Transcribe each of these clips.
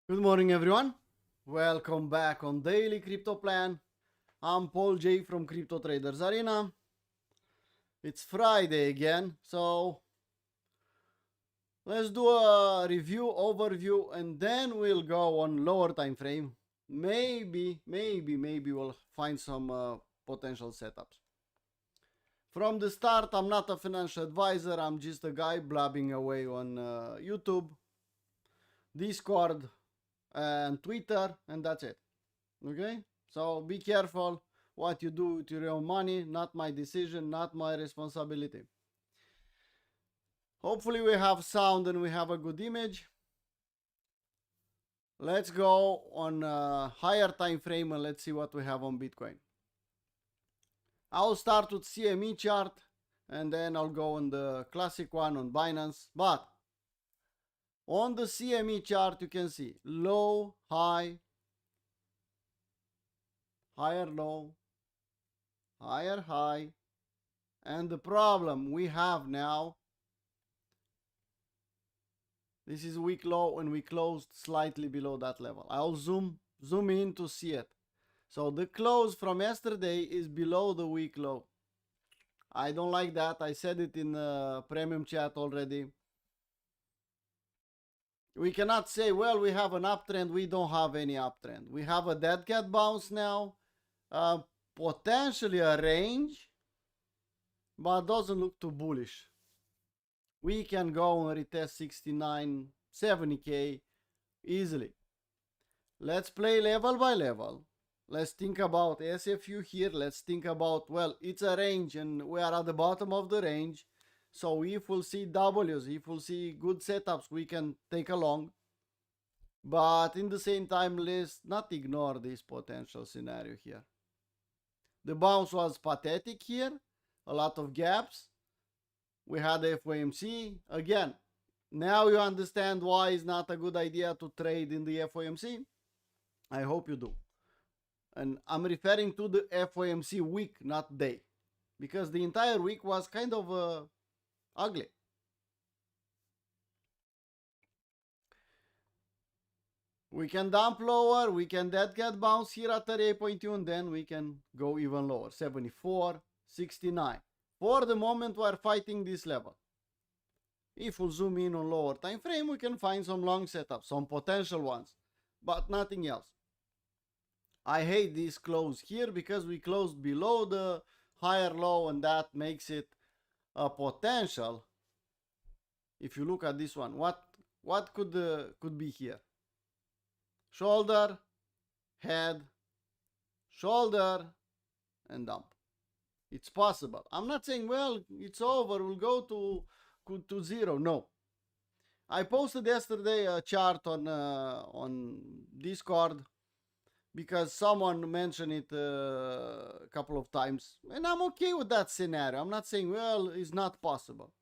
Good morning, everyone. Welcome back on Daily Crypto Plan. I'm Paul J from Crypto Traders Arena. It's Friday again, so let's do a review, overview, and then we'll go on lower time frame. Maybe we'll find some potential setups. From the start, I'm not a financial advisor. I'm just a guy blabbing away on YouTube, Discord, and Twitter, and that's it. Okay, so be careful what you do with your own money. Not my decision, not my responsibility. Hopefully we have sound and we have a good image. Let's go on a higher time frame and let's see what we have on Bitcoin. I'll start with CME chart and then I'll go on the classic one on Binance. But on the CME chart, you can see low, high, higher low, higher high, and the problem we have now, this is week low and we closed slightly below that level. I'll zoom in to see it. So the close from yesterday is below the week low. I don't like that. I said it in the premium chat already. We cannot say, well, we have an uptrend. We don't have any uptrend. We have a dead cat bounce now. Potentially a range, but doesn't look too bullish. We can go and retest 69, 70k easily. Let's play level by level. Let's think about SFU here. Let's think about, well, it's a range and we are at the bottom of the range. So if we'll see W's, if we'll see good setups, we can take along. But in the same time, let's not ignore this potential scenario here. The bounce was pathetic here. A lot of gaps. We had FOMC. Again, now you understand why it's not a good idea to trade in the FOMC. I hope you do. And I'm referring to the FOMC week, not day. Because the entire week was kind of ugly. We can dump lower, we can dead cat bounce here at 38.2 and then we can go even lower, 74, 69. For the moment we're fighting this level. If we zoom in on lower time frame, we can find some long setups, some potential ones, but nothing else. I hate this close here because we closed below the higher low and that makes it a potential. If you look at this one, what could be here? Shoulder, head, shoulder, and dump. It's possible. I'm not saying, well, it's over, we'll go to zero. No. I posted yesterday a chart on Discord because someone mentioned it a couple of times. And I'm okay with that scenario. I'm not saying, well, it's not possible.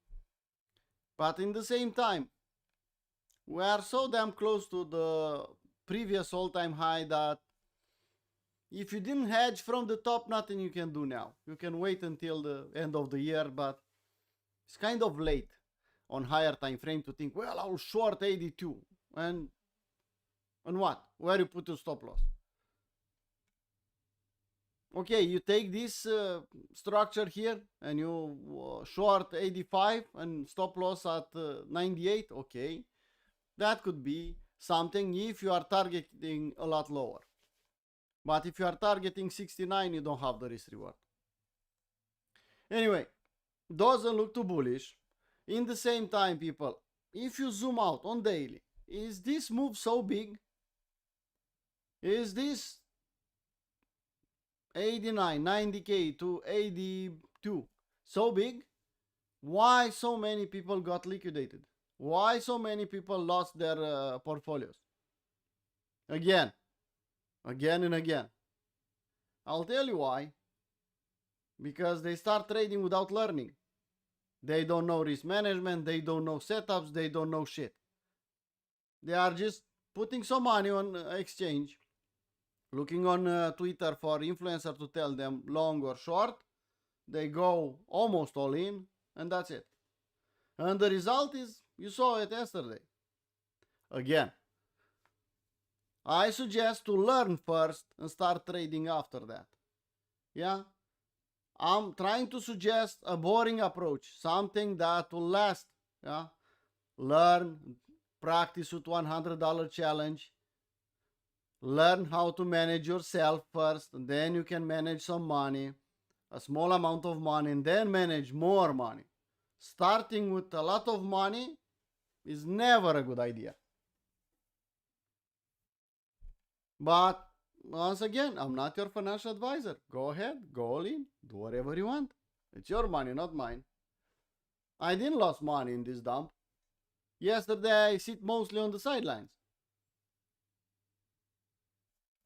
But in the same time, we are so damn close to the previous all-time high that if you didn't hedge from the top, nothing you can do now. You can wait until the end of the year, but it's kind of late on higher time frame to think, well, I'll short 82. And what? Where you put your stop loss? Okay, you take this structure here and you short 85 and stop loss at 98. Okay, that could be something if you are targeting a lot lower. But if you are targeting 69, you don't have the risk reward. Anyway, doesn't look too bullish. In the same time, people, if you zoom out on daily, is this move so big? Is this 89, 90k to 82 so big? Why so many people got liquidated? Why so many people lost their portfolios? Again and again. I'll tell you why. Because they start trading without learning. They don't know risk management, they don't know setups, they don't know shit. They are just putting some money on exchange, looking on Twitter for influencer to tell them long or short. They go almost all in, and that's it. And the result is, you saw it yesterday. Again, I suggest to learn first and start trading after that. Yeah, I'm trying to suggest a boring approach, something that will last. Yeah, learn, practice with $100 challenge. Learn how to manage yourself first, and then you can manage some money, a small amount of money, and then manage more money. Starting with a lot of money is never a good idea. But once again, I'm not your financial advisor. Go ahead, go all in, do whatever you want. It's your money, not mine. I didn't lose money in this dump. Yesterday, I sit mostly on the sidelines.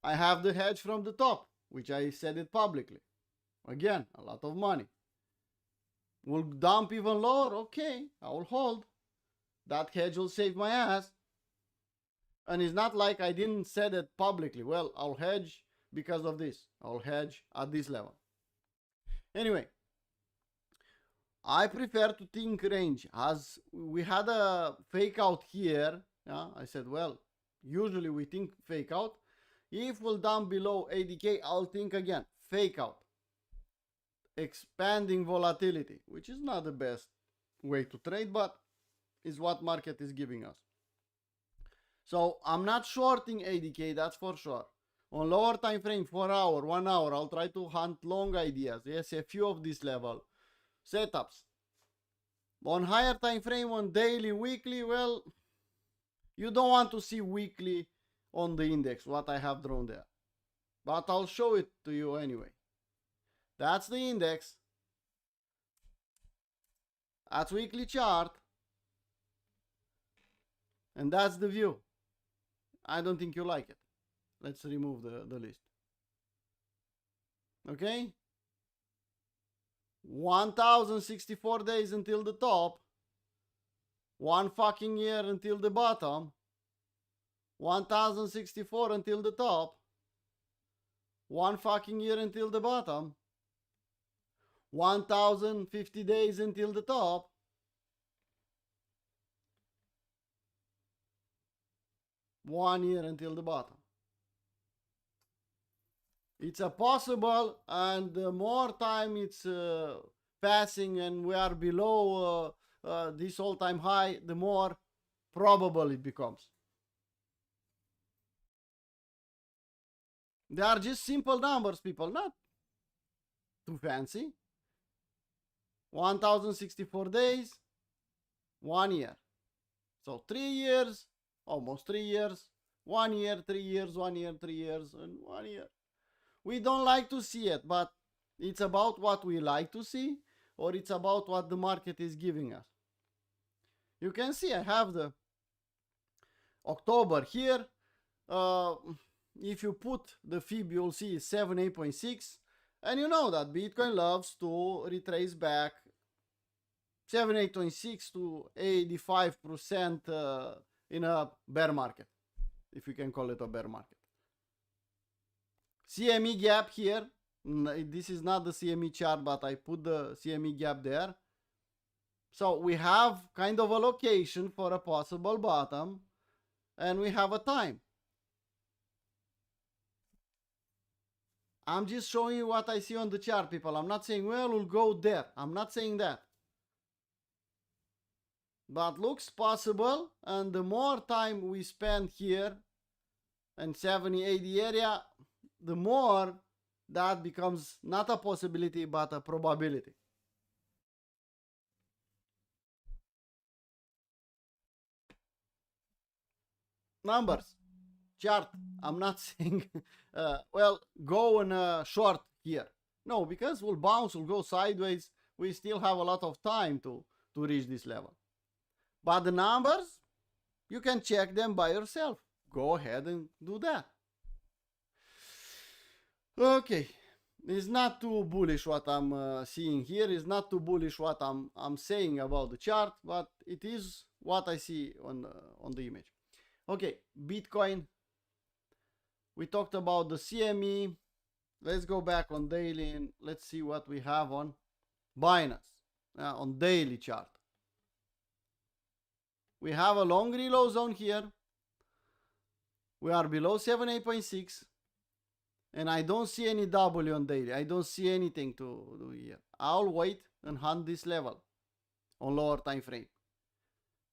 I have the hedge from the top, which I said it publicly. Again, a lot of money. Will dump even lower? Okay, I will hold. That hedge will save my ass. And it's not like I didn't say that publicly. Well, I'll hedge because of this. I'll hedge at this level. Anyway, I prefer to think range. As we had a fake out here, yeah, I said, well, usually we think fake out. If we'll dump below 80k, I'll think again, fake out. Expanding volatility, which is not the best way to trade, but is what market is giving us. So I'm not shorting 80k, that's for sure. On lower time frame, 4 hour, 1 hour, I'll try to hunt long ideas. Yes, a few of this level. Setups. On higher time frame, on daily, weekly, well, you don't want to see weekly on the index, what I have drawn there. But I'll show it to you anyway. That's the index. That's weekly chart. And that's the view. I don't think you like it. Let's remove the list. Okay? 1064 days until the top. 1 fucking year until the bottom. 1064 until the top. 1 fucking year until the bottom. 1050 days until the top. One year until the bottom. It's a possible, and the more time it's passing and we are below this all-time high, the more probable it becomes. They are just simple numbers, people, not too fancy. 1064 days, 1 year. So 3 years, almost 3 years, 1 year, 3 years, 1 year, 3 years, and 1 year. We don't like to see it, but it's about what we like to see, or it's about what the market is giving us. You can see I have the October here. If you put the fib, you'll see 78.6. And you know that Bitcoin loves to retrace back 78.6 to 85% in a bear market, if we can call it a bear market. CME gap here. This is not the CME chart, but I put the CME gap there. So we have kind of a location for a possible bottom, and we have a time. I'm just showing you what I see on the chart, people. I'm not saying, well, we'll go there. I'm not saying that. But looks possible, and the more time we spend here in 70, 80 area, the more that becomes not a possibility, but a probability. Numbers, chart. I'm not saying, well, go on a short here. No, because we'll bounce, we'll go sideways. We still have a lot of time to reach this level. But the numbers, you can check them by yourself. Go ahead and do that. Okay, it's not too bullish what I'm seeing here. It's not too bullish what I'm saying about the chart, but it is what I see on the image. Okay, Bitcoin. We talked about the CME. Let's go back on daily and let's see what we have on Binance on daily chart. We have a long reload zone here. We are below 78.6. And I don't see any W on daily. I don't see anything to do here. I'll wait and hunt this level on lower time frame.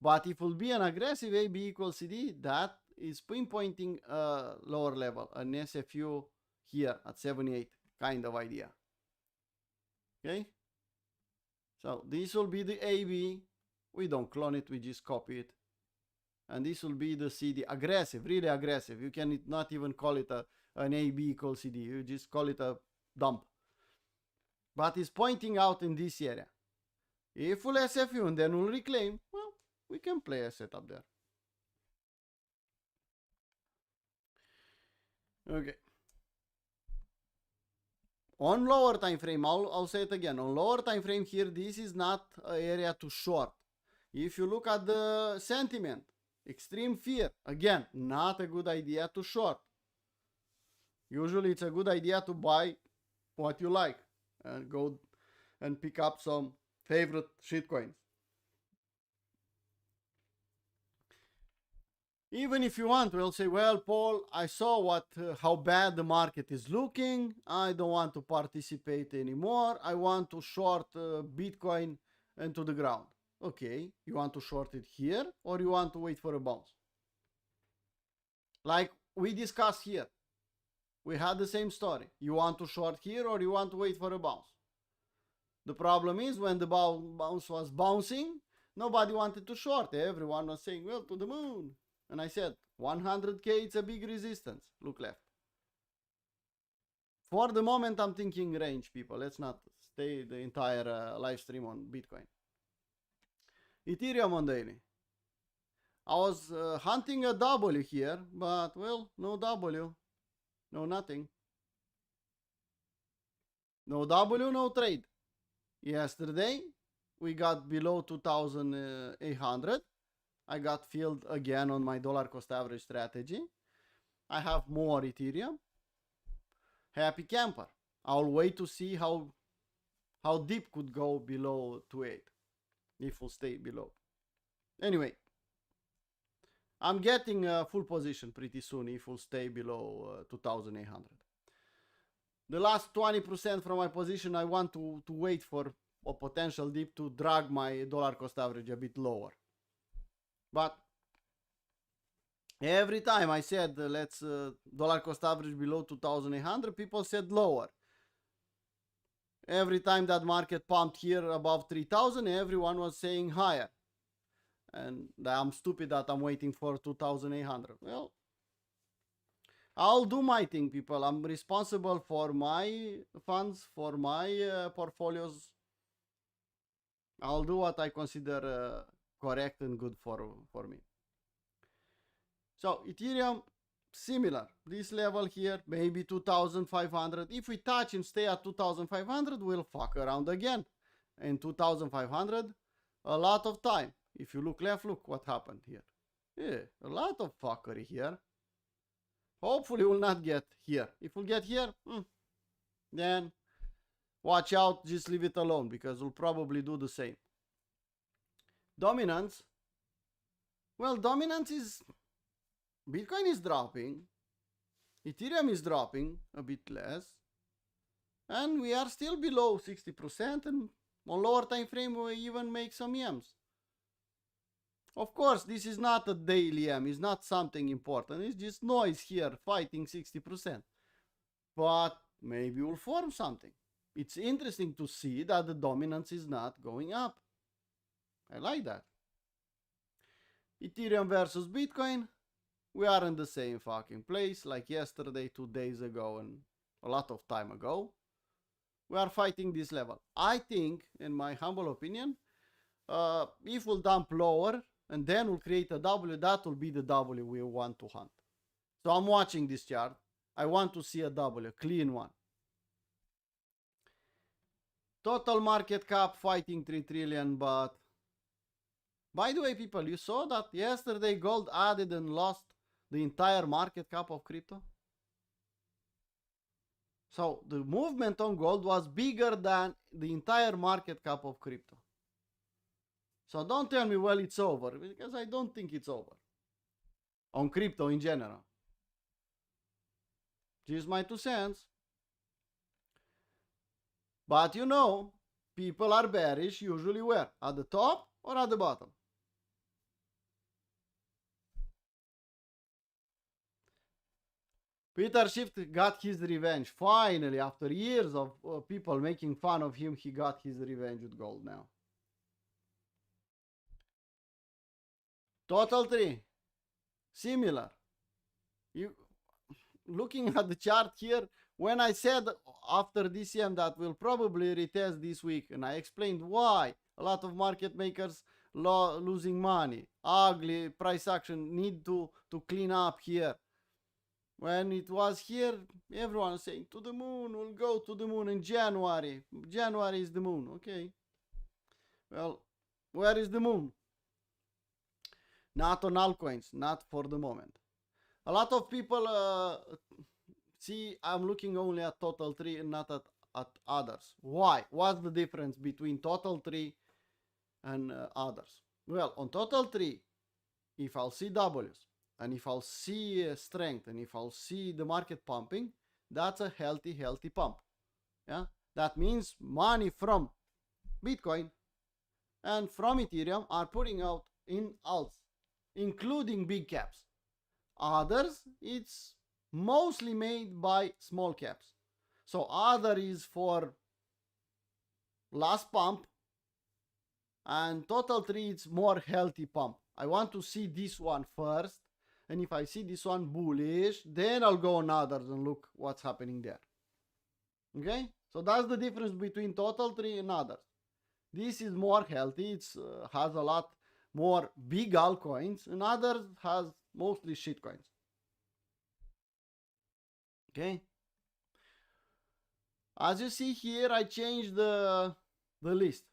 But if it will be an aggressive AB equals CD, that is pinpointing a lower level, an SFU here at 78 kind of idea. Okay? So this will be the AB. We don't clone it, we just copy it. And this will be the CD. Aggressive, really aggressive. You can not even call it an AB equals CD. You just call it a dump. But it's pointing out in this area. If we'll SFU and then we'll reclaim, well, we can play a setup there. Okay. On lower time frame, I'll say it again. On lower time frame here, this is not an area to short. If you look at the sentiment, extreme fear, again, not a good idea to short. Usually it's a good idea to buy what you like and go and pick up some favorite shitcoins. Even if you want, we'll say, well, Paul, I saw how bad the market is looking. I don't want to participate anymore. I want to short Bitcoin into the ground. Okay, you want to short it here or you want to wait for a bounce? Like we discussed here. We had the same story. You want to short here or you want to wait for a bounce? The problem is when the bounce was bouncing, nobody wanted to short. Everyone was saying, well, to the moon. And I said, 100K, it's a big resistance. Look left. For the moment, I'm thinking range, people. Let's not stay the entire live stream on Bitcoin. Ethereum on daily. I was hunting a W here, but, well, no W. No nothing. No W, no trade. Yesterday, we got below 2,800. I got filled again on my dollar cost average strategy. I have more Ethereum. Happy camper. I'll wait to see how deep could go below 2.8 if we'll stay below. Anyway, I'm getting a full position pretty soon if we'll stay below 2,800. The last 20% from my position, I want to wait for a potential dip to drag my dollar cost average a bit lower. But every time I said let's dollar cost average below 2,800, people said lower. Every time that market pumped here above 3,000, everyone was saying higher. And I'm stupid that I'm waiting for 2,800. Well, I'll do my thing, people. I'm responsible for my funds, for my portfolios. I'll do what I consider correct and good for me. So Ethereum, similar. This level here, maybe 2,500. If we touch and stay at 2,500, we'll fuck around again. And 2,500, a lot of time. If you look left, look what happened here. Yeah, a lot of fuckery here. Hopefully we'll not get here. If we'll get here, then watch out, just leave it alone because we'll probably do the same. Dominance. Well, dominance is... Bitcoin is dropping. Ethereum is dropping a bit less. And we are still below 60%. And on lower time frame, we even make some yams. Of course, this is not a daily yam. It's not something important. It's just noise here fighting 60%. But maybe we'll form something. It's interesting to see that the dominance is not going up. I like that. Ethereum versus Bitcoin. We are in the same fucking place like yesterday, 2 days ago, and a lot of time ago. We are fighting this level. I think, in my humble opinion, if we'll dump lower and then we'll create a W, that will be the W we want to hunt. So I'm watching this chart. I want to see a W, a clean one. Total market cap fighting 3 trillion, but by the way, people, you saw that yesterday gold added and lost the entire market cap of crypto? So the movement on gold was bigger than the entire market cap of crypto. So don't tell me, well, it's over, because I don't think it's over. On crypto in general. Just my 2 cents. But you know, people are bearish usually where? At the top or at the bottom? Peter Schiff got his revenge. Finally, after years of people making fun of him, he got his revenge with gold now. Total 3. Similar. You looking at the chart here, when I said after DCM that will probably retest this week, and I explained why a lot of market makers losing money, ugly price action, need to clean up here. When it was here, everyone was saying to the moon, we'll go to the moon in January. January is the moon, okay. Well, where is the moon? Not on altcoins, not for the moment. A lot of people see I'm looking only at total 3 and not at others. Why? What's the difference between total 3 and others? Well, on total 3, if I'll see W's and if I'll see strength and if I'll see the market pumping, that's a healthy pump. Yeah, that means money from Bitcoin and from Ethereum are putting out in alts, including big caps. Others, it's mostly made by small caps. So other is for last pump, and total 3 it's more healthy pump. I want to see this one first, and if I see this one bullish, then I'll go on others and look what's happening there. Okay, so that's the difference between total 3 and others. This is more healthy, it's has a lot more big altcoins, and others has mostly shitcoins. Okay, as you see here, I changed the list.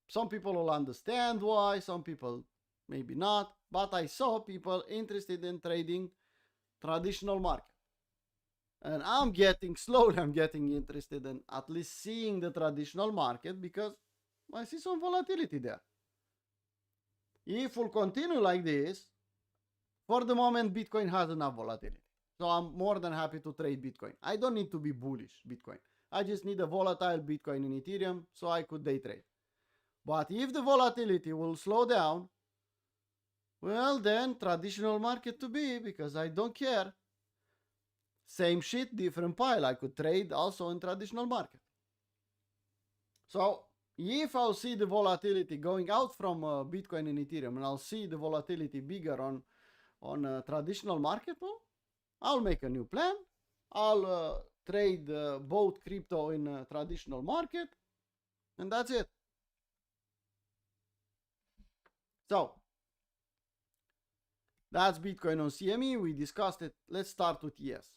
Some people will understand why, some people maybe not, but I saw people interested in trading traditional market. And I'm getting interested in at least seeing the traditional market because I see some volatility there. If we'll continue like this, for the moment, Bitcoin has enough volatility. So I'm more than happy to trade Bitcoin. I don't need to be bullish Bitcoin. I just need a volatile Bitcoin in Ethereum so I could day trade. But if the volatility will slow down, well then traditional market to be, because I don't care. Same shit, different pile. I could trade also in traditional market. So if I'll see the volatility going out from Bitcoin and Ethereum, and I'll see the volatility bigger on traditional market, well, I'll make a new plan. I'll trade both crypto in traditional market, and that's it. So that's Bitcoin on CME. We discussed it. Let's start with ES.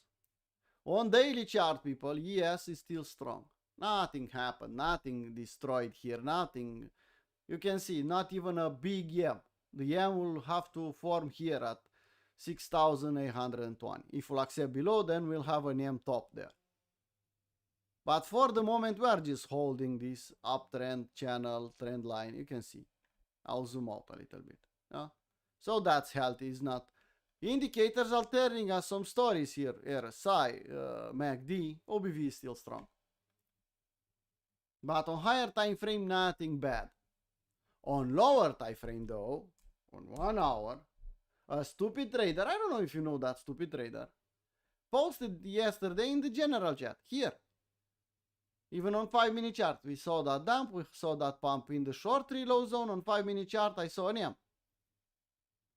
On daily chart, people, ES is still strong. Nothing happened, nothing destroyed here, nothing. You can see, not even a big YM. The YM will have to form here at 6,820. If we'll accept below, then we'll have an YM top there. But for the moment, we are just holding this uptrend channel, trend line. You can see. I'll zoom out a little bit. Yeah? So that's healthy. It's not. Indicators are telling us some stories here. RSI, MACD, OBV is still strong. But on higher time frame, nothing bad. On lower time frame though, on 1 hour, a stupid trader, I don't know if you know that stupid trader, posted yesterday in the general chat here. Even on 5-minute chart, we saw that dump, we saw that pump in the short reload zone. On 5-minute chart, I saw an M.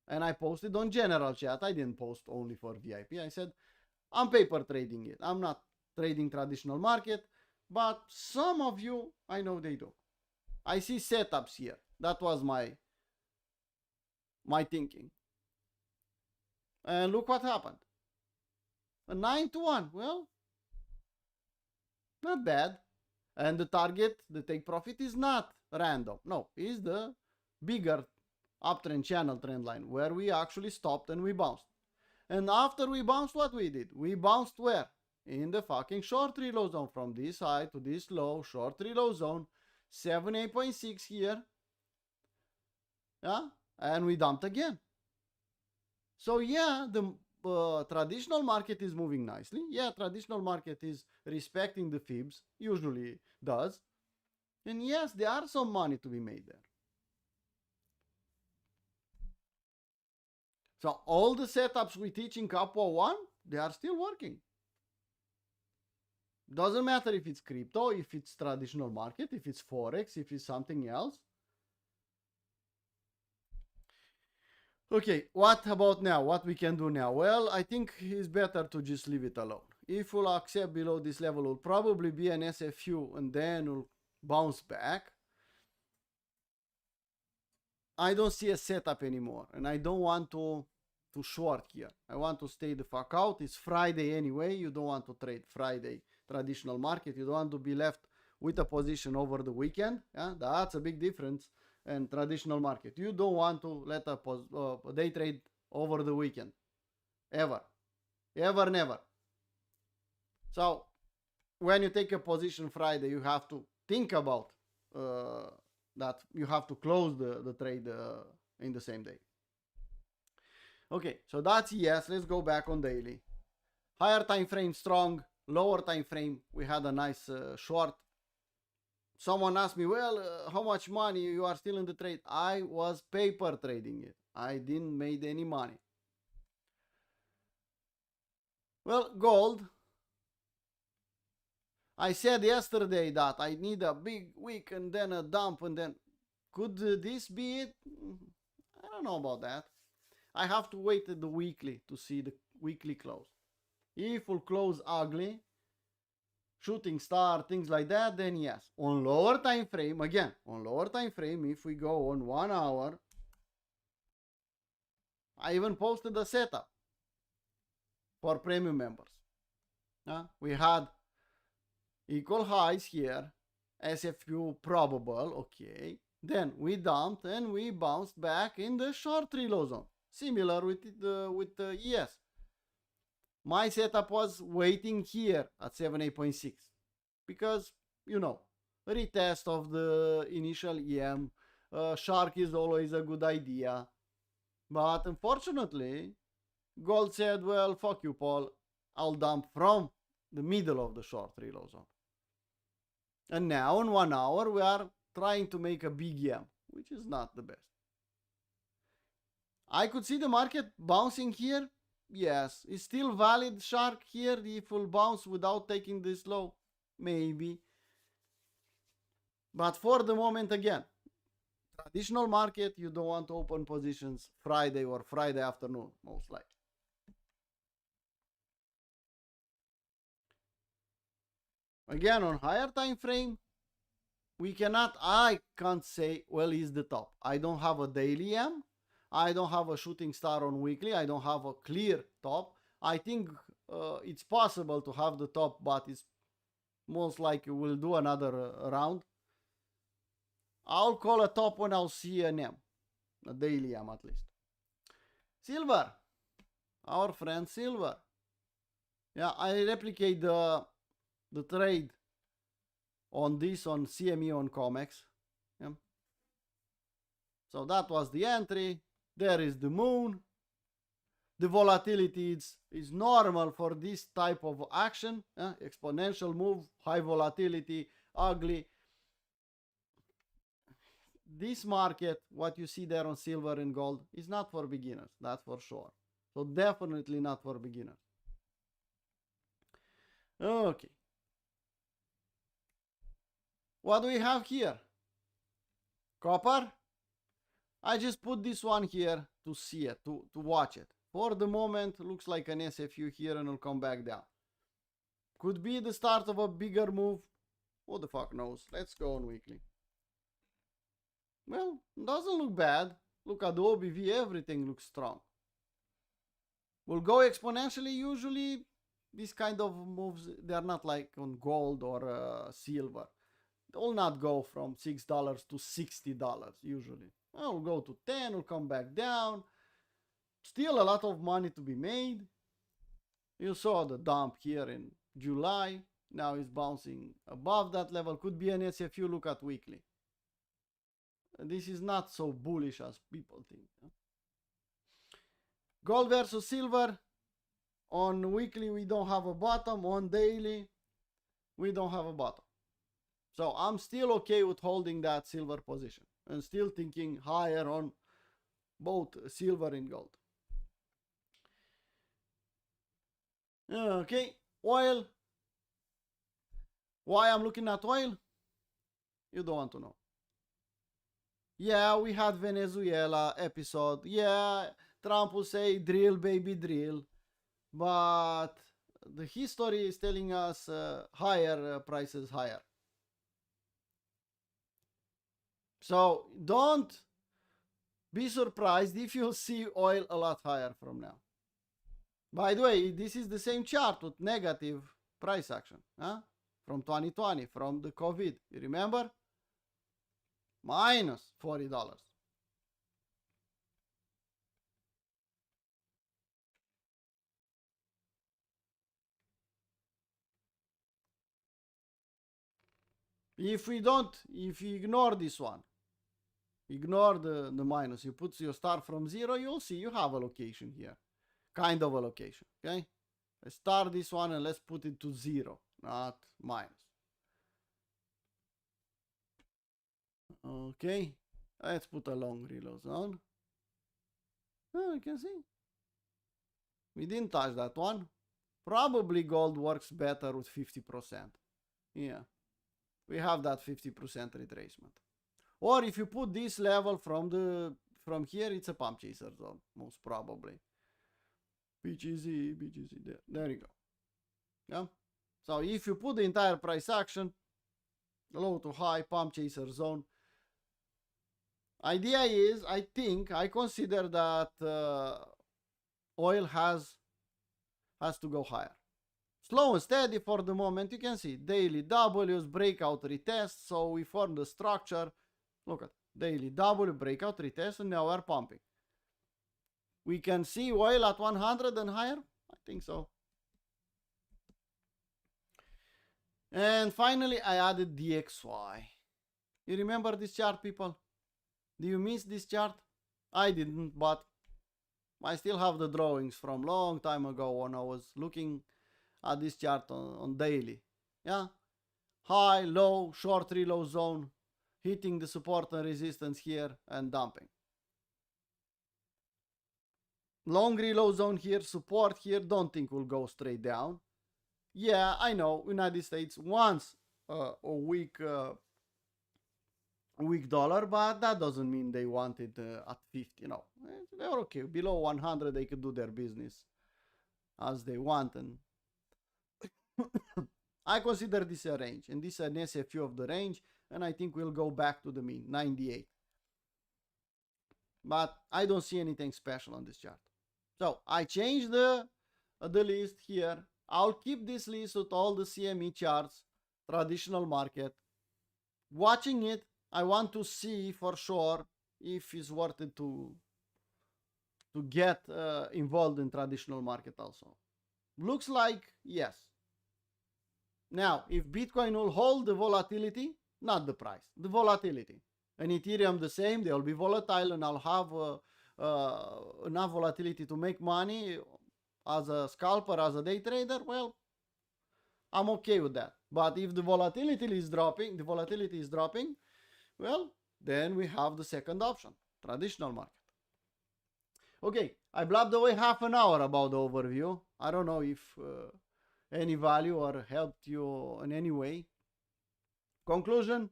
And I posted on general chat. I didn't post only for VIP. I said, I'm paper trading it. I'm not trading traditional market. But some of you, I know they do. I see setups here. That was my thinking. And look what happened. A 9-1. Well, not bad. And the target, the take profit is not random. No, it's the bigger uptrend channel trend line where we actually stopped and we bounced. And after we bounced, what we did? We bounced where? In the fucking short reload zone, from this high to this low, short reload zone, 78.6 here. Yeah, and we dumped again. So yeah, the traditional market is moving nicely. Yeah, traditional market is respecting the fibs, usually does. And yes, there are some money to be made there. So all the setups we teach in Capua 1, they are still working. Doesn't matter if it's crypto, if it's traditional market, if it's forex, if it's something else. Okay, what about now? What we can do now? Well, I think it's better to just leave it alone. If we'll accept below this level, will probably be an SFU and then we'll bounce back. I don't see a setup anymore and I don't want to short here. I want to stay the fuck out. It's Friday anyway. You don't want to trade Friday traditional market. You don't want to be left with a position over the weekend. Yeah, that's a big difference. And traditional market, you don't want to let a day trade over the weekend, ever, never. So when you take a position Friday, you have to think about that you have to close the trade in the same day. Okay, so that's yes. Let's go back on daily. Higher time frame strong, lower time frame we had a nice short. Someone asked me, well, how much money you are still in the trade? I was paper trading it. I didn't make any money. Well, gold. I said yesterday that I need a big week and then a dump and then could this be it? I don't know about that. I have to wait at the weekly to see the weekly close. If we'll close ugly, shooting star, things like that, then yes. On lower time frame, again, on lower time frame, if we go on 1 hour, I even posted a setup for premium members. We had equal highs here, SFU probable, okay. Then we dumped and we bounced back in the short reload zone. Similar with the ES. My setup was waiting here at 78.6 because, you know, retest of the initial EM, shark is always a good idea. But unfortunately, gold said, well, fuck you, Paul. I'll dump from the middle of the short reload zone. And now in 1 hour, we are trying to make a big EM, which is not the best. I could see the market bouncing here. Yes, it's still valid shark here if we'll bounce without taking this low. Maybe. But for the moment, again, traditional market, you don't want to open positions Friday or Friday afternoon, most likely. Again, on higher time frame, I can't say, well, is the top. I don't have a daily M. I don't have a shooting star on weekly. I don't have a clear top. I think it's possible to have the top, but it's most likely we'll do another round. I'll call a top when I'll see an M. A daily M at least. Silver. Our friend Silver. Yeah, I replicate the trade on this on CME on COMEX. Yeah. So that was the entry. There is the moon. The volatility is normal for this type of action. Exponential move, high volatility, ugly. This market, what you see there on silver and gold, is not for beginners. That's for sure. So definitely not for beginners. Okay. What do we have here? Copper. I just put this one here to see it, to watch it. For the moment, looks like an SFU here and it'll come back down. Could be the start of a bigger move. Who the fuck knows? Let's go on weekly. Well, doesn't look bad. Look at the OBV, everything looks strong. Will go exponentially. Usually, these kind of moves, they're not like on gold or silver. They'll not go from $6 to $60 usually. I'll go to 10, will come back down. Still a lot of money to be made. You saw the dump here in July. Now it's bouncing above that level. Could be an SFU. Look at weekly. This is not so bullish as people think. Gold versus silver. On weekly, we don't have a bottom. On daily, we don't have a bottom. So I'm still okay with holding that silver position and still thinking higher on both silver and gold. Okay, oil. Why I'm looking at oil? You don't want to know. Yeah, we had Venezuela episode. Yeah, Trump will say drill, baby, drill. But the history is telling us higher prices, higher. So don't be surprised if you see oil a lot higher from now. By the way, this is the same chart with negative price action, huh? From 2020, from the COVID. You remember? Minus $40. If you ignore this one, ignore the minus, you start from zero, you'll see you have a location here. Kind of a location, okay? Let's start this one and let's put it to zero, not minus. Okay, let's put a long reload zone. Oh, you can see. We didn't touch that one. Probably gold works better with 50%. Yeah, we have that 50% retracement. Or if you put this level from here, it's a pump chaser zone, most probably. BGZ, there you go. Yeah. So if you put the entire price action, low to high, pump chaser zone, idea is, I consider that oil has to go higher. Slow and steady for the moment. You can see daily W's, breakout retest. So we form the structure. Look at daily W, breakout retest, and now we're pumping. We can see oil at 100 and higher. I think so. And finally, I added DXY. You remember this chart, people? Do you miss this chart? I didn't, but I still have the drawings from long time ago when I was looking at this chart on daily. Yeah, high, low, short reload zone, hitting the support and resistance here and dumping. Long reload zone here, support here, don't think we'll go straight down. Yeah, I know, United States wants a weak dollar, but that doesn't mean they want it at 50. No, they're okay. Below 100, they could do their business as they want. And I consider this a range, and this is an SFU of the range, and I think we'll go back to the mean, 98. But I don't see anything special on this chart. So I changed the list here. I'll keep this list with all the CME charts, traditional market. Watching it, I want to see for sure if it's worth it to get involved in traditional market also. Looks like yes. Now, if Bitcoin will hold the volatility, not the price, the volatility, and Ethereum the same, they'll be volatile, and I'll have enough volatility to make money as a scalper, as a day trader, well, I'm okay with that. But if the volatility is dropping, well, then we have the second option, traditional market. Okay, I blabbed away half an hour about the overview. I don't know if any value or helped you in any way. Conclusion,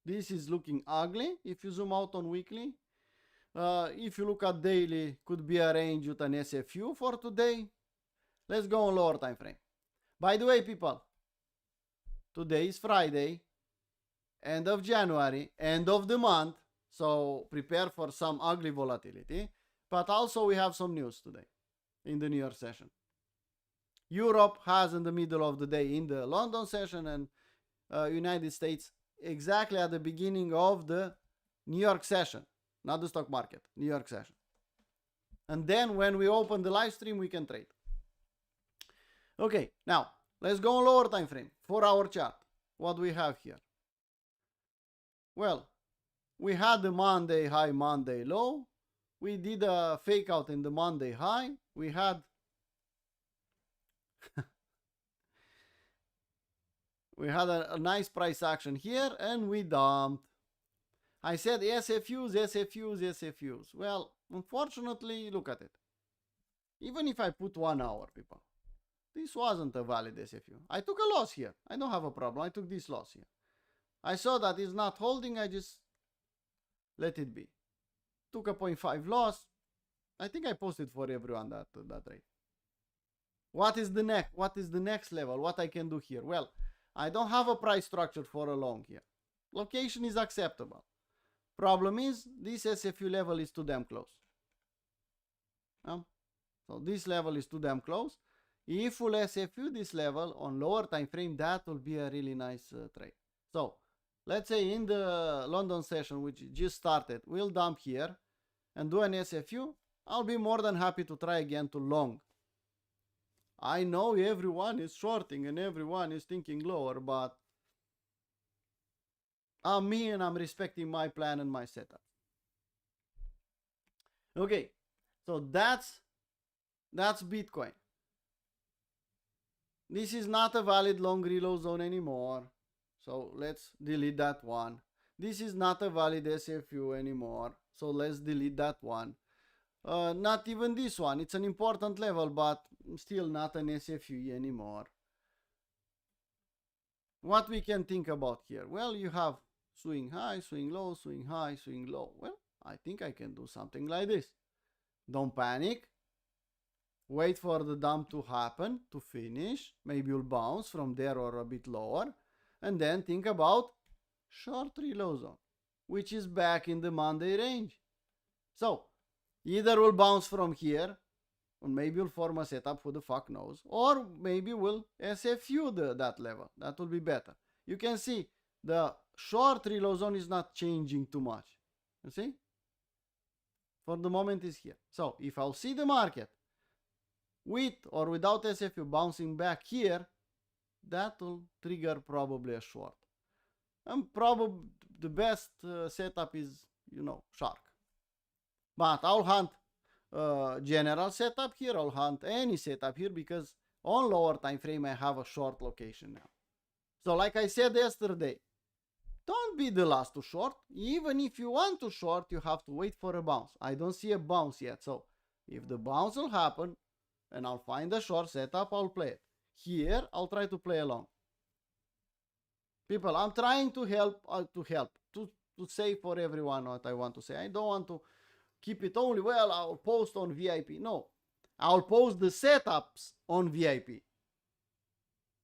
this is looking ugly if you zoom out on weekly. If you look at daily, could be a range with an SFU for today. Let's go on lower time frame. By the way, people, today is Friday, end of January, end of the month, so prepare for some ugly volatility. But also we have some news today in the New York session. Europe has in the middle of the day in the London session, and United States exactly at the beginning of the New York session. Not the stock market, New York session. And then when we open the live stream, we can trade. Okay, now let's go on lower time frame, 4-hour chart. What do we have here? Well, we had the Monday high, Monday low. We did a fake out in the Monday high. We had We had a nice price action here and we dumped. I said SFUs, SFUs, SFUs. Well, unfortunately, look at it. Even if I put 1 hour, people, this wasn't a valid SFU. I took a loss here. I don't have a problem. I took this loss here. I saw that it's not holding. I just let it be. Took a 0.5 loss. I think I posted for everyone that rate. What is the next level? What I can do here? Well, I don't have a price structure for a long here. Location is acceptable. Problem is, this SFU level is too damn close. So this level is too damn close. If we'll SFU this level on lower time frame, that will be a really nice trade. So let's say in the London session, which just started, we'll dump here and do an SFU. I'll be more than happy to try again to long. I know everyone is shorting and everyone is thinking lower, but I'm me and I'm respecting my plan and my setup. Okay, so that's Bitcoin. This is not a valid long reload zone anymore. So let's delete that one. This is not a valid SFU anymore. So let's delete that one. Not even this one. It's an important level, but still not an SFU anymore. What we can think about here? Well, you have swing high, swing low, swing high, swing low. Well, I think I can do something like this. Don't panic. Wait for the dump to happen, to finish. Maybe you'll bounce from there or a bit lower. And then think about short reload zone, which is back in the Monday range. So either we'll bounce from here, or maybe we'll form a setup, who the fuck knows, or maybe we'll SFU that level. That will be better. You can see the short reload zone is not changing too much. You see? For the moment is here. So if I'll see the market with or without SFU bouncing back here, that will trigger probably a short. And probably the best setup is, shark. But I'll hunt general setup here. I'll hunt any setup here because on lower time frame I have a short location now. So like I said yesterday, don't be the last to short. Even if you want to short, you have to wait for a bounce. I don't see a bounce yet. So if the bounce will happen and I'll find a short setup, I'll play it. Here, I'll try to play along. People, I'm trying to help, to say for everyone what I want to say. I don't want to keep it only, well, I'll post on VIP. No, I'll post the setups on VIP.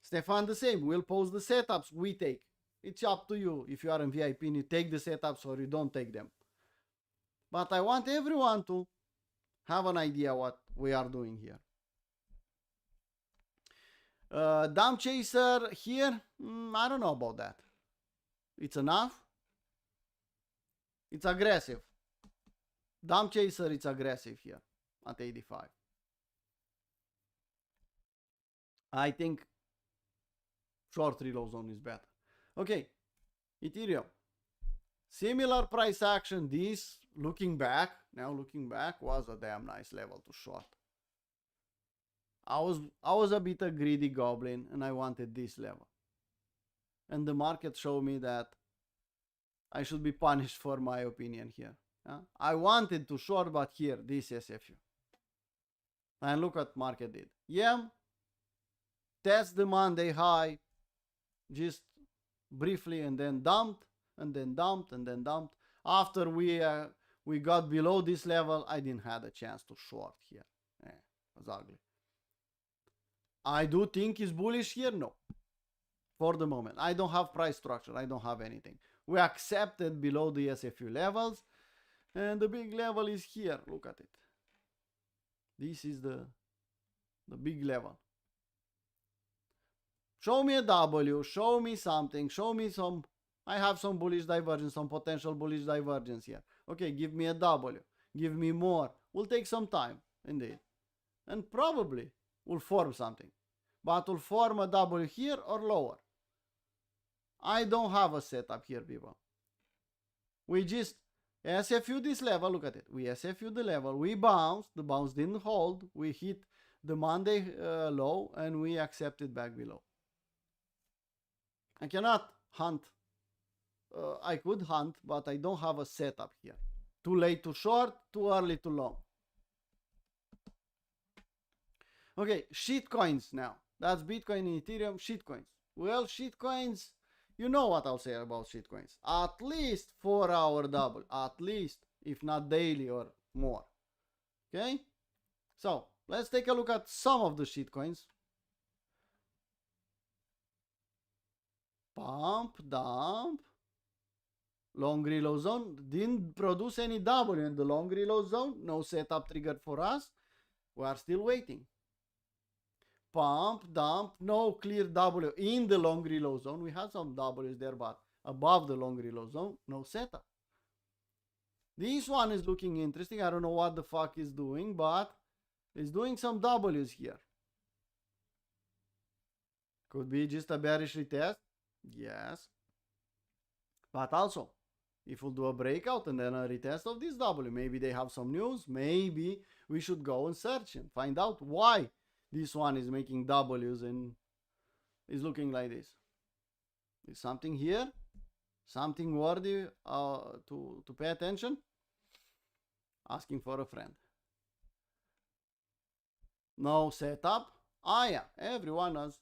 Stefan the same, we'll post the setups we take. It's up to you if you are in VIP and you take the setups or you don't take them. But I want everyone to have an idea what we are doing here. Dump chaser here, I don't know about that. It's enough. It's aggressive. Dump chaser, it's aggressive here at 85. I think short reload zone is better. Okay, Ethereum. Similar price action. This, looking back, was a damn nice level to short. I was a bit a greedy goblin and I wanted this level. And the market showed me that I should be punished for my opinion here. I wanted to short, but here, this SFU. And look what market did. Yeah, test the Monday high, just briefly, and then dumped, and then dumped, and then dumped. After we got below this level, I didn't have a chance to short here. It was ugly. I do think it's bullish here? No. For the moment. I don't have price structure. I don't have anything. We accepted below the SFU levels. And the big level is here. Look at it. This is the big level. Show me a W. Show me something. Show me some. I have some bullish divergence. Some potential bullish divergence here. Okay, give me a W. Give me more. Will take some time. Indeed. And probably will form something, but will form a W here or lower. I don't have a setup here, people. We just SFU this level. Look at it. We SFU the level. We bounced. The bounce didn't hold. We hit the Monday low and we accepted back below. I cannot hunt. I could hunt, but I don't have a setup here. Too late to short, too early to long. Okay, shitcoins now. That's Bitcoin and Ethereum, shitcoins. Well, shitcoins, you know what I'll say about shitcoins. At least 4-hour double. At least, if not daily or more. Okay? So, let's take a look at some of the shitcoins. Pump, dump. Long reload zone. Didn't produce any W in the long reload zone. No setup triggered for us. We are still waiting. Pump, dump, no clear W in the long reload zone. We had some W's there, but above the long reload zone, no setup. This one is looking interesting. I don't know what the fuck is doing, but it's doing some W's here. Could be just a bearish retest. Yes. But also, if we'll do a breakout and then a retest of this W, maybe they have some news. Maybe we should go and search and find out why this one is making W's and is looking like this. Is something here? Something worthy to pay attention? Asking for a friend. No setup. Aya. Everyone was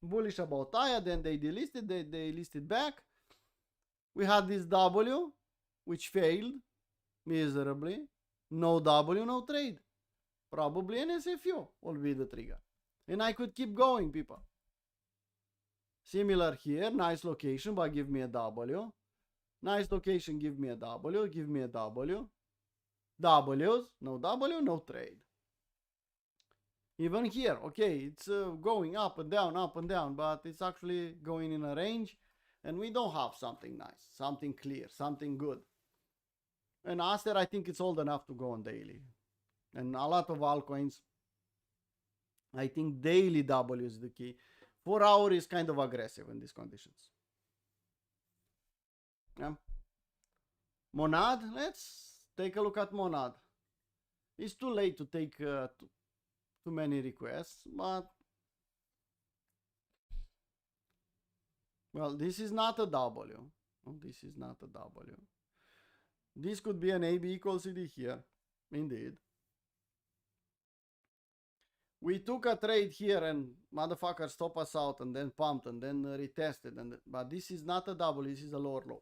bullish about Aya. Then they delisted. They listed back. We had this W, which failed miserably. No W, no trade. Probably an SFU will be the trigger. And I could keep going, people. Similar here. Nice location, but give me a W. Nice location, give me a W. Give me a W. W's. No W, no trade. Even here, okay, it's going up and down, but it's actually going in a range. And we don't have something nice, something clear, something good. And Aster, I think it's old enough to go on daily. And a lot of altcoins, I think daily W is the key. 4 hour is kind of aggressive in these conditions. Yeah. Monad, let's take a look at Monad. It's too late to take too many requests, but well, this is not a W. Oh, this is not a W. This could be an AB equals CD here. Indeed. We took a trade here and motherfucker stopped us out and then pumped and then retested. But this is not a W. This is a lower low.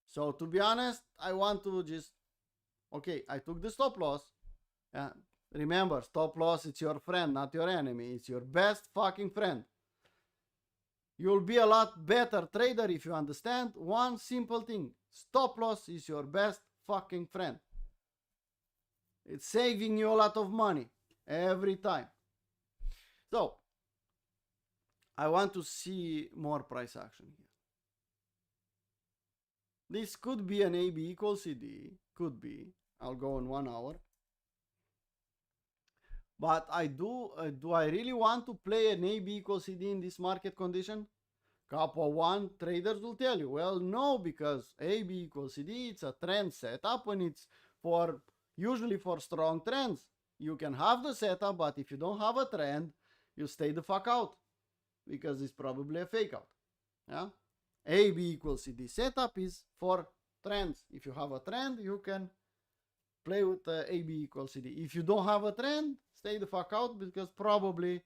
So to be honest, I want to just... Okay, I took the stop loss. Remember, stop loss, it's your friend, not your enemy. It's your best fucking friend. You'll be a lot better trader if you understand one simple thing. Stop loss is your best fucking friend. It's saving you a lot of money every time. So, I want to see more price action here. This could be an AB equals CD. Could be. I'll go in 1 hour. But do I really want to play an AB equals CD in this market condition? Couple one traders will tell you, well, no, because AB equals CD, it's a trend setup and it's usually for strong trends. You can have the setup, but if you don't have a trend, you stay the fuck out because it's probably a fake out. Yeah? AB equals CD setup is for trends. If you have a trend, you can play with AB equals CD. If you don't have a trend, stay the fuck out because probably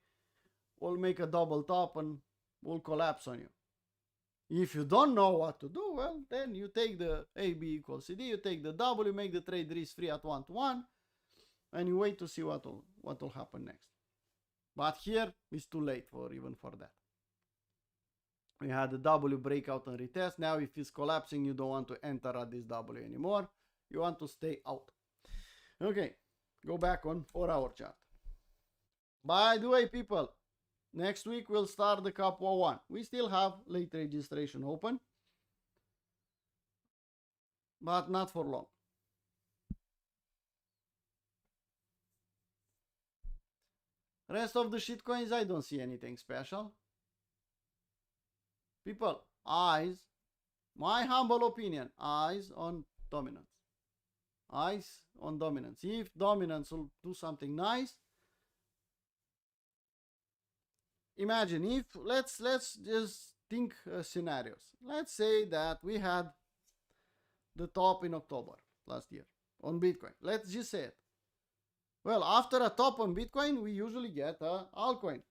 we'll make a double top and will collapse on you. If you don't know what to do, well, then you take the AB equals CD, you take the W, make the trade risk-free at 1-to-1, and you wait to see what will happen next. But here, it's too late even for that. We had the W breakout and retest. Now, if it's collapsing, you don't want to enter at this W anymore. You want to stay out. Okay, go back on 4-hour chart. By the way, people, next week we'll start the Cup 101. We still have late registration open, but not for long. Rest of the shitcoins, I don't see anything special. People, eyes, my humble opinion, eyes on dominance. Eyes on dominance. If dominance will do something nice, imagine if let's just think scenarios. Let's say that we had the top in October last year on Bitcoin. Let's just say it. Well, after a top on Bitcoin, we usually get a altcoin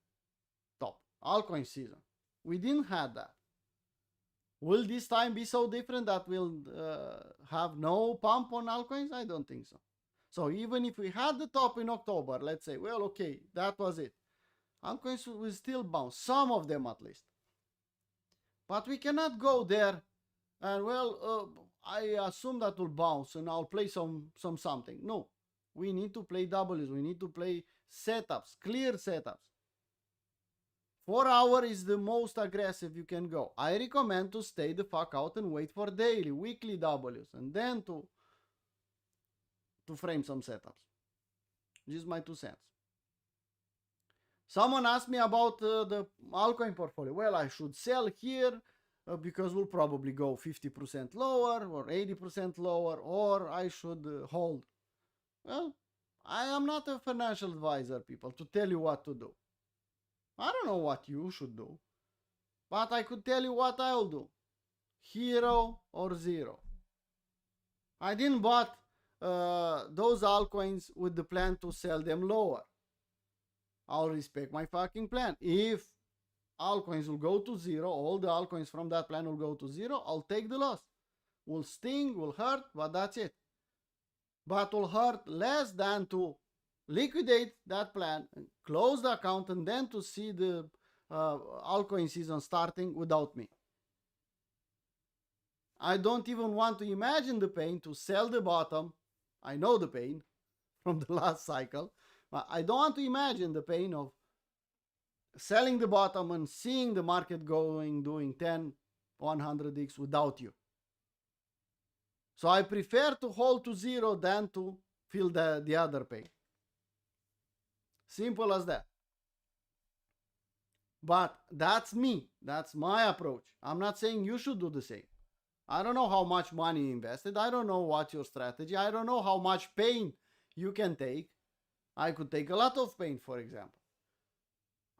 top, altcoin season. We didn't have that. Will this time be so different that we'll have no pump on altcoins? I don't think so. So even if we had the top in October, let's say, well, okay, that was it. Altcoins will still bounce, some of them at least. But we cannot go there and, well, I assume that will bounce and I'll play some something. No, we need to play W's. We need to play setups, clear setups. 4 hours is the most aggressive you can go. I recommend to stay the fuck out and wait for daily, weekly W's and then to frame some setups. Just my 2 cents. Someone asked me about the altcoin portfolio. Well, I should sell here because we'll probably go 50% lower or 80% lower, or I should hold. Well, I am not a financial advisor, people, to tell you what to do. I don't know what you should do, but I could tell you what I'll do. Hero or zero. I didn't bought those altcoins with the plan to sell them lower. I'll respect my fucking plan. If altcoins will go to zero, all the altcoins from that plan will go to zero, I'll take the loss. Will sting, will hurt, but that's it. But will hurt less than to liquidate that plan, close the account, and then to see the altcoin season starting without me. I don't even want to imagine the pain to sell the bottom. I know the pain from the last cycle. But I don't want to imagine the pain of selling the bottom and seeing the market doing 10, 100x without you. So I prefer to hold to zero than to feel the other pain. Simple as that. But that's me. That's my approach. I'm not saying you should do the same. I don't know how much money you invested. I don't know what's your strategy. I don't know how much pain you can take. I could take a lot of pain, for example.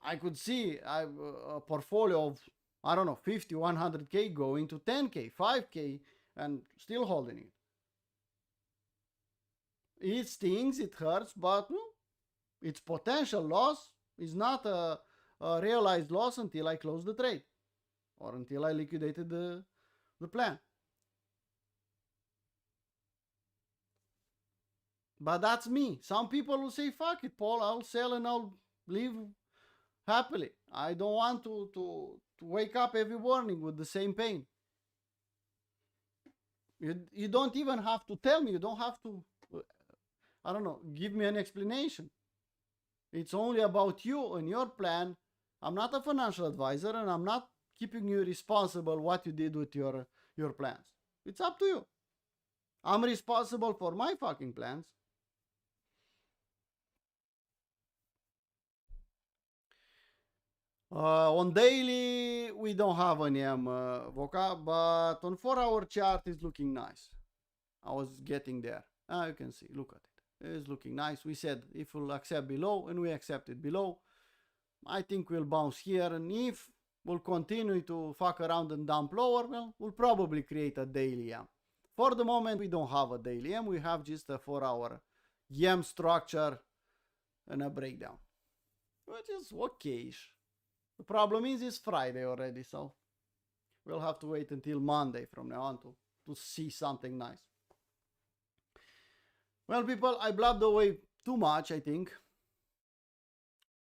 I could see a portfolio of, I don't know, 50, 100K going to 10K, 5K, and still holding it. It stings, it hurts, but its potential loss is not a realized loss until I close the trade or until I liquidated the plan. But that's me. Some people will say, fuck it, Paul, I'll sell and I'll live happily. I don't want to wake up every morning with the same pain. You don't even have to tell me. You don't have to, I don't know, give me an explanation. It's only about you and your plan. I'm not a financial advisor and I'm not keeping you responsible what you did with your plans. It's up to you. I'm responsible for my fucking plans. On daily, we don't have any VOCA, but on 4-hour chart, it's looking nice. I was getting there. You can see, look at it. It's looking nice. We said if we'll accept below, and we accepted below. I think we'll bounce here, and if we'll continue to fuck around and dump lower, well, we'll probably create a daily YAM. For the moment, we don't have a daily YAM. We have just a 4-hour YAM structure and a breakdown, which is okay-ish. The problem is it's Friday already, so we'll have to wait until Monday from now on to see something nice. Well, people, I blabbed away too much, I think.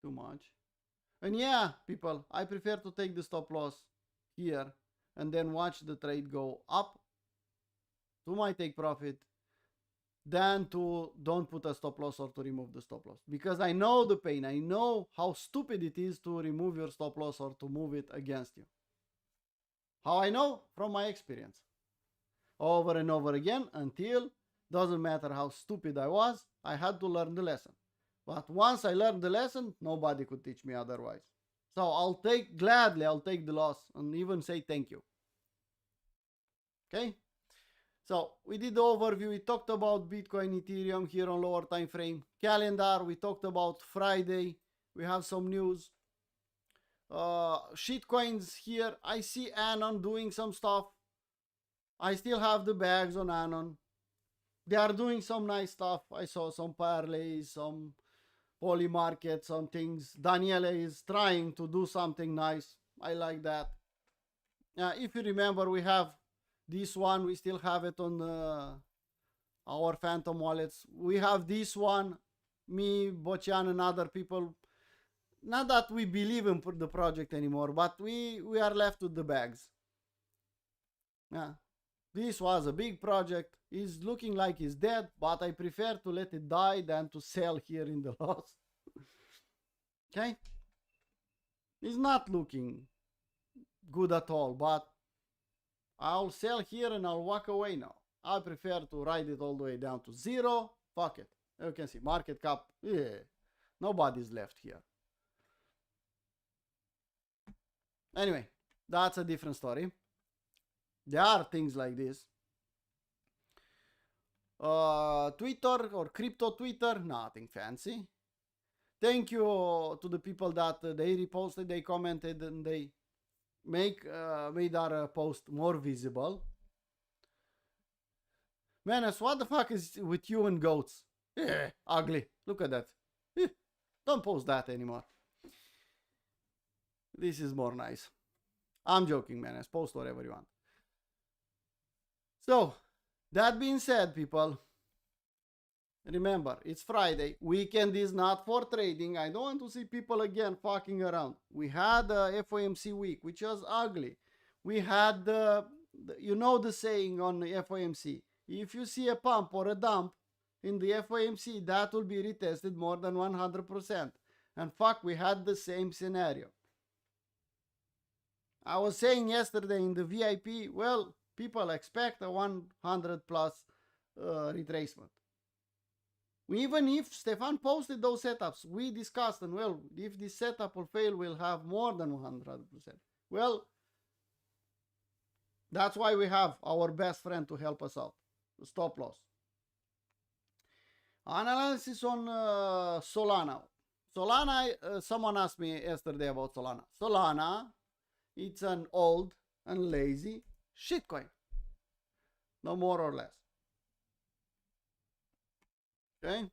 Too much. And yeah, people, I prefer to take the stop loss here and then watch the trade go up to my take profit than to don't put a stop loss or to remove the stop loss. Because I know the pain. I know how stupid it is to remove your stop loss or to move it against you. How I know? From my experience. Over and over again until, doesn't matter how stupid I was, I had to learn the lesson. But once I learned the lesson, nobody could teach me otherwise. So I'll gladly take the loss and even say thank you. Okay? So we did the overview. We talked about Bitcoin, Ethereum here on lower time frame. Calendar, we talked about Friday. We have some news. Shitcoins here. I see Anon doing some stuff. I still have the bags on Anon. They are doing some nice stuff. I saw some parlays, some poly markets, some things. Daniele is trying to do something nice. I like that. If you remember, we have this one. We still have it on our Phantom wallets. We have this one. Me, Bocian, and other people. Not that we believe in the project anymore, but we are left with the bags. Yeah. This was a big project. It's looking like it's dead, but I prefer to let it die than to sell here in the loss. Okay? It's not looking good at all, but I'll sell here and I'll walk away now. I prefer to ride it all the way down to 0. Fuck it. You can see market cap. Yeah. Nobody's left here. Anyway, that's a different story. There are things like this. Twitter or crypto Twitter, nothing fancy. Thank you to the people that they reposted, they commented, and they made our post more visible. Menace, what the fuck is with you and goats? Ugly. Look at that. Don't post that anymore. This is more nice. I'm joking, Menace. Post whatever you want. So, that being said, people, remember, it's Friday. Weekend is not for trading. I don't want to see people again fucking around. We had a FOMC week, which was ugly. We had, you know the saying on the FOMC. If you see a pump or a dump in the FOMC, that will be retested more than 100%. And fuck, we had the same scenario. I was saying yesterday in the VIP, well, people expect a 100 plus retracement. Even if Stefan posted those setups, we discussed, and well, if this setup will fail, we'll have more than 100%. Well, that's why we have our best friend to help us out, the stop loss. Analysis on Solana. Solana, someone asked me yesterday about Solana. Solana, it's an old and lazy shitcoin. No more or less. Okay?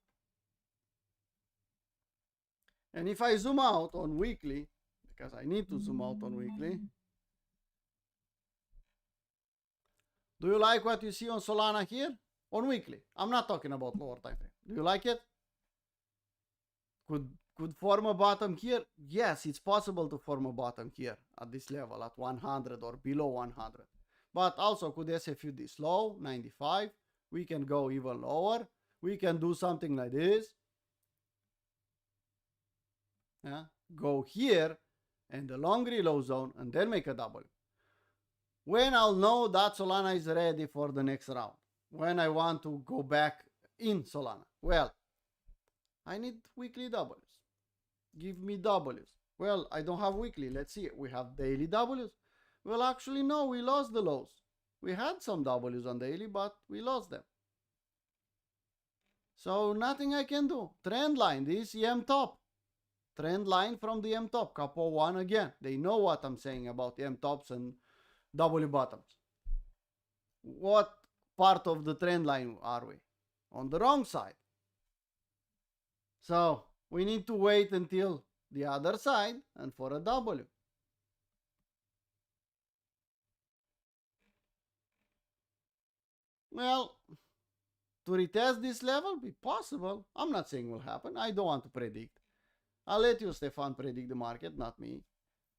And if I zoom out on weekly, because I need to zoom out on weekly, do you like what you see on Solana here? On weekly. I'm not talking about lower time frame. Do you like it? Could form a bottom here? Yes, it's possible to form a bottom here at this level, at 100 or below 100. But also, could SFU this low, 95? We can go even lower. We can do something like this. Yeah, go here and the long reload zone and then make a W. When I'll know that Solana is ready for the next round. When I want to go back in Solana. Well, I need weekly Ws. Give me Ws. Well, I don't have weekly. Let's see. We have daily Ws. Well, actually, no, we lost the lows. We had some Ws on daily, but we lost them. So nothing I can do. Trend line, this EM top. Trend line from the M top. Capo 1 again. They know what I'm saying about M tops and W bottoms. What part of the trend line are we? On the wrong side. So we need to wait until the other side and for a W. Well, to retest this level, be possible. I'm not saying will happen. I don't want to predict. I'll let you, Stefan, predict the market, not me.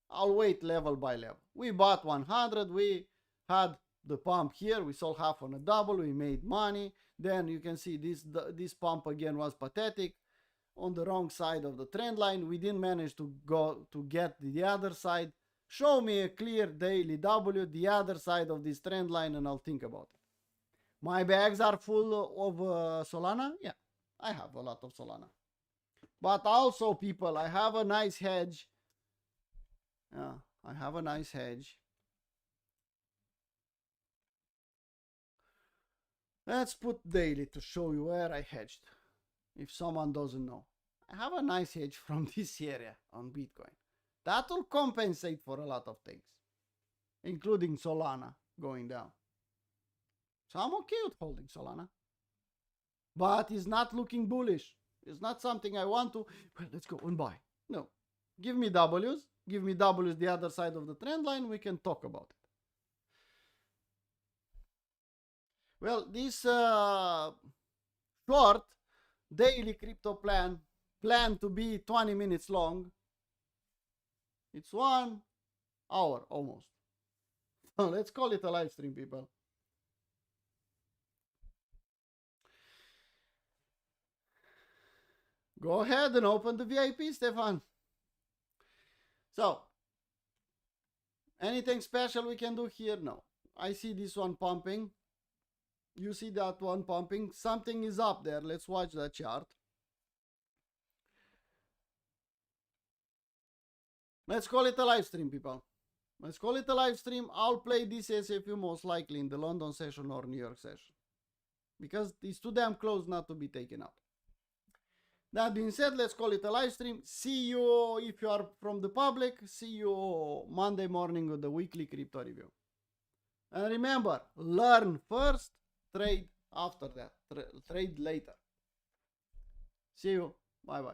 I'll wait level by level. We bought 100. We had the pump here. We sold half on a double. We made money. Then you can see this pump again was pathetic. On the wrong side of the trend line. We didn't manage to go to get the other side. Show me a clear daily W, the other side of this trend line, and I'll think about it. My bags are full of Solana. Yeah, I have a lot of Solana. But also, people, I have a nice hedge. Yeah, I have a nice hedge. Let's put daily to show you where I hedged. If someone doesn't know, I have a nice hedge from this area on Bitcoin. That will compensate for a lot of things, including Solana going down. So I'm okay with holding Solana. But it's not looking bullish. It's not something I want to, well, let's go and buy. No. Give me W's. Give me W's the other side of the trend line. We can talk about it. Well, this short daily crypto plan to be 20 minutes long. It's 1 hour almost. So let's call it a live stream, people. Go ahead and open the VIP, Stefan. So, anything special we can do here? No. I see this one pumping. You see that one pumping. Something is up there. Let's watch that chart. Let's call it a live stream, people. Let's call it a live stream. I'll play this SFU most likely in the London session or New York session, because it's too damn close not to be taken out. That being said, let's call it a live stream. See you, if you are from the public, see you Monday morning with the weekly crypto review. And remember, learn first, trade after that, trade later. See you. Bye-bye.